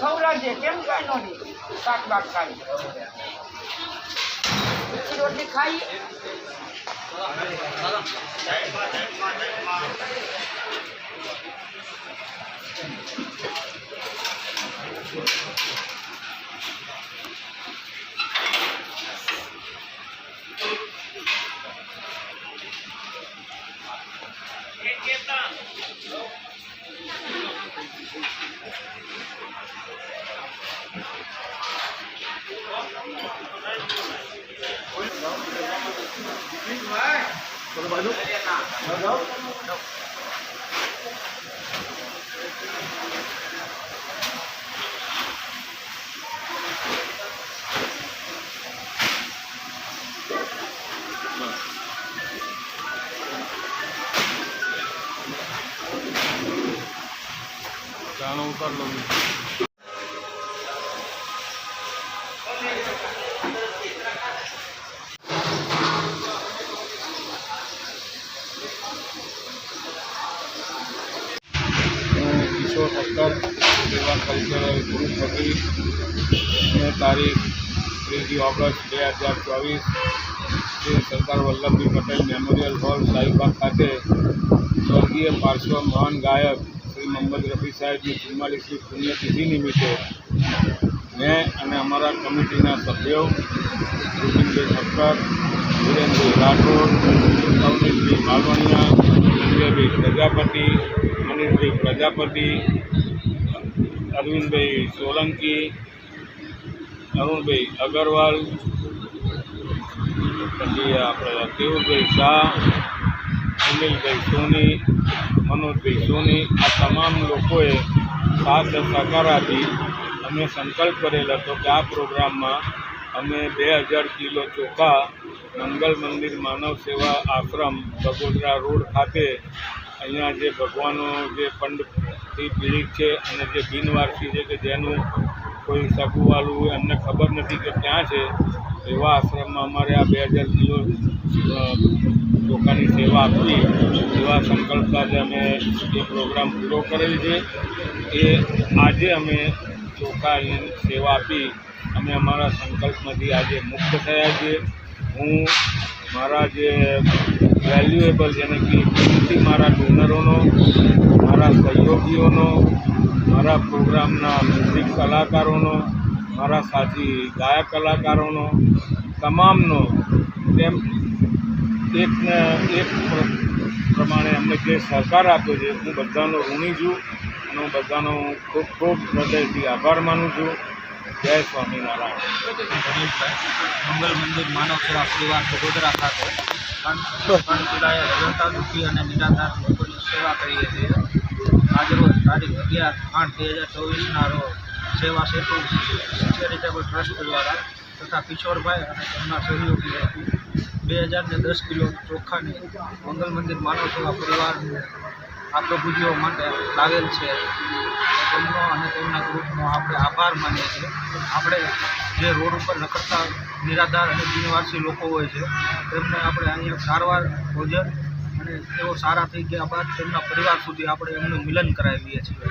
ખવડાવજે કેમ કાંઈ નો નહીં શાક બાક ખાઈ રોટલી ખાઈ ચાલો ઉતાર લો કિશોર ઠક્કર સેવા કલ્ચરલ ગ્રુપ વતી અને તારીખ 3 August 2024 Shri Sardar Vallabhbhai Patel memorial hall Shahibaug ખાતે સ્વર્ગીય પાર્શ્વ મહાન ગાયક શ્રી મોહમ્મદ રફી સાહેબની 44મી પુણ્યતિથિ નિમિત્તે મેં અને અમારા કમિટીના સભ્યો રૂપિનભાઈ ઠક્કર, વિરેનભાઈ રાઠોડ, અવનીશભાઈ માલવણિયા, સંજયભાઈ પ્રજાપતિ, મનીષભાઈ પ્રજાપતિ, અરવિંદભાઈ સોલંકી, અરુણભાઈ અગરવાલ, પછી આપણે કેવુરભાઈ શાહ, સુનિલભાઈ સોની, મનોજભાઈ સોની, આ તમામ લોકોએ સાથ સહકાર આપી અમે સંકલ્પ કરેલ હતો કે આ પ્રોગ્રામમાં અમે 2000 કિલો ચોખા મંગલ મંદિર માનવ સેવા આશ્રમ બગોદરા રોડ ખાતે અહીંયા જે ભગવાનો જે ફંડથી પીડિત છે અને જે બિનવારસી છે કે જેનું કોઈ સગુવાલું એમને ખબર નથી કે ક્યાં છે એવા આશ્રમમાં અમારે આ 2000 કિલો ચોખાની સેવા આપવી એવા સંકલ્પ સાથે અમે એ પ્રોગ્રામ પૂરો કરેલ છે. એ આજે અમે ચોખાની સેવા આપી અમે અમારા સંકલ્પમાંથી આજે મુક્ત થયા છીએ. હું મારા જે વેલ્યુએબલ જેને કે મારા ડોનરોનો, મારા સહયોગીઓનો, મારા પ્રોગ્રામના મ્યુઝિક કલાકારોનો, મારા સાથી ગાયક કલાકારોનો તમામનો તેમ એકને એક પ્રમાણે અમને જે સહકાર આપ્યો છે હું બધાનો ઋણી છું અને હું બધાનો ખૂબ ખૂબ હૃદયથી આભાર માનું છું. જય સ્વામિનારાયણ. મંગલ મંદિર માનવ સેવા પરિવાર બગોદરા ખાતે પણ પીડાય હજારતા દુઃખી અને નિરાધાર લોકોની સેવા કરીએ છીએ. આજરોજ તારીખ 11/8/2024ના રોજ સેવા સેતુ ચેરિટેબલ ટ્રસ્ટ દ્વારા તથા કિશોરભાઈ અને તેમના સહયોગી 2010 કિલો ચોખાની મંગલ મંદિર માનવ સેવા પરિવારને આ પ્રભુજીઓ માટે લાવેલ છે. તેમનો અને તેમના ગ્રુપનો આપણે આભાર માનીએ છીએ. આપણે જે રોડ ઉપર રખડતા નિરાધાર અને બિનવારસી લોકો હોય છે તેમને આપણે અહીંયા સારવાર, ભોજન અને તેઓ સારા થઈ ગયા બાદ તેમના પરિવાર સુધી આપણે એમનું મિલન કરાવીએ છીએ.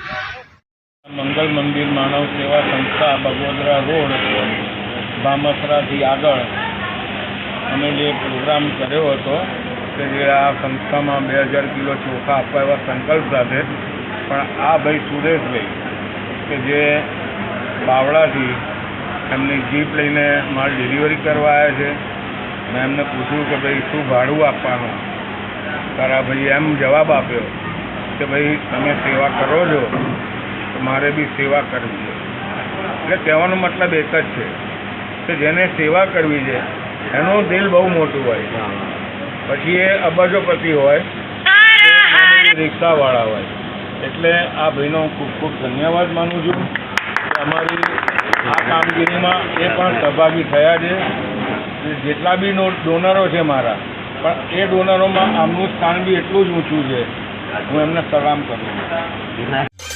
મંગલ મંદિર માનવ સેવા સંસ્થા બગોદરા રોડ બામસરાથી આગળ અમે જે પ્રોગ્રામ કર્યો હતો કે જે આ સંસ્થામાં 2000 કિલો ચોખા આપવા એવા સંકલ્પ સાથે પણ આ ભાઈ સુરેશભાઈ કે જે બાવળાથી એમની જીપ લઈને માલ ડિલિવરી કરવા આવ્યા છે મેં એમને પૂછ્યું કે ભાઈ શું ભાડું આપવાનું, તારા ભાઈ એમ જવાબ આપ્યો કે ભાઈ તમે સેવા કરો છો તો મારે બી સેવા કરવી છે. એટલે કહેવાનો મતલબ એક જ છે કે જેને સેવા કરવી છે એનું દિલ બહુ મોટું હોય, પછી એ અબજોપતિ હોય કે રિક્ષાવાળા હોય. એટલે આ ભાઈનો ખૂબ ખૂબ ધન્યવાદ માનું છું કે અમારી આ કામગીરીમાં એ પણ સહભાગી થયા છે. જેટલા બી ડોનરો છે મારા, પણ એ ડોનરોમાં આમનું સ્થાન બી એટલું જ ઊંચું છે. હું એમને સલામ કરું છું.